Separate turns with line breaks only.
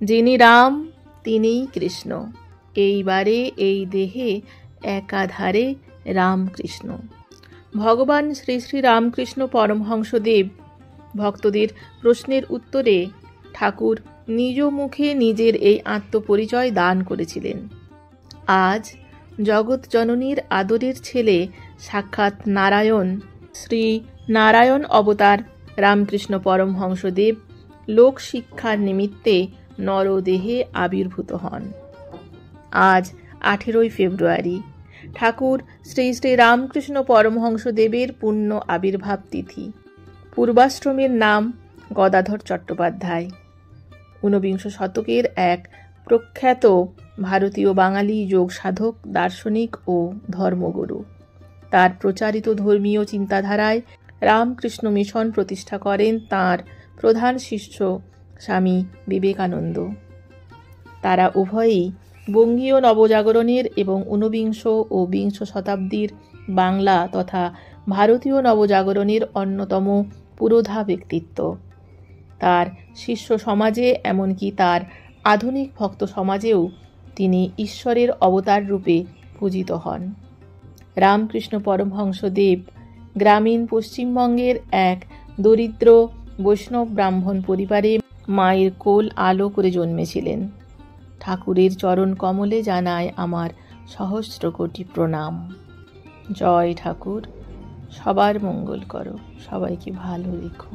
যিনি রাম তিনিই কৃষ্ণ, এইবারে এই দেহে একাধারে রামকৃষ্ণ। ভগবান শ্রী শ্রী রামকৃষ্ণ পরমহংসদেব ভক্তদের প্রশ্নের উত্তরে ঠাকুর নিজ মুখে নিজের এই আত্মপরিচয় দান করেছিলেন। আজ জগৎ জননীর আদরের ছেলে সাক্ষাৎ নারায়ণ শ্রী নারায়ণ অবতার রামকৃষ্ণ পরমহংসদেব লোক শিক্ষার নিমিত্তে নরদেহে আবির্ভূত হন। আজ 18ই ফেব্রুয়ারি ঠাকুর শ্রী শ্রী রামকৃষ্ণ পরমহংসদেবের পুণ্য আবির্ভাব তিথি। পূর্বাশ্রমের নাম গদাধর চট্টোপাধ্যায়। ঊনবিংশ শতকের এক প্রখ্যাত ভারতীয় বাঙালি যোগ সাধক, দার্শনিক ও ধর্মগুরু। তার প্রচারিত ধর্মীয় চিন্তাধারায় রামকৃষ্ণ মিশন প্রতিষ্ঠা করেন তাঁর প্রধান শিষ্য স্বামী বিবেকানন্দ। তারা উভয়েই বঙ্গীয় নবজাগরণের এবং ঊনবিংশ ও বিংশ শতাব্দীর বাংলা তথা ভারতীয় নবজাগরণের অন্যতম পুরোধা ব্যক্তিত্ব। তার শিষ্য সমাজে, এমনকি তার আধুনিক ভক্ত সমাজেও তিনি ঈশ্বরের অবতার রূপে পূজিত হন। রামকৃষ্ণ পরমহংসদেব গ্রামীণ পশ্চিমবঙ্গের এক দরিদ্র বৈষ্ণব ব্রাহ্মণ পরিবারে মায়ের কোল আলো করে জন্মেছিলেন। ঠাকুরের চরণ কমলে জানায় আমার সহস্র কোটি প্রণাম। জয় ঠাকুর। সবার মঙ্গল করো, সবাইকে ভালো রেখো।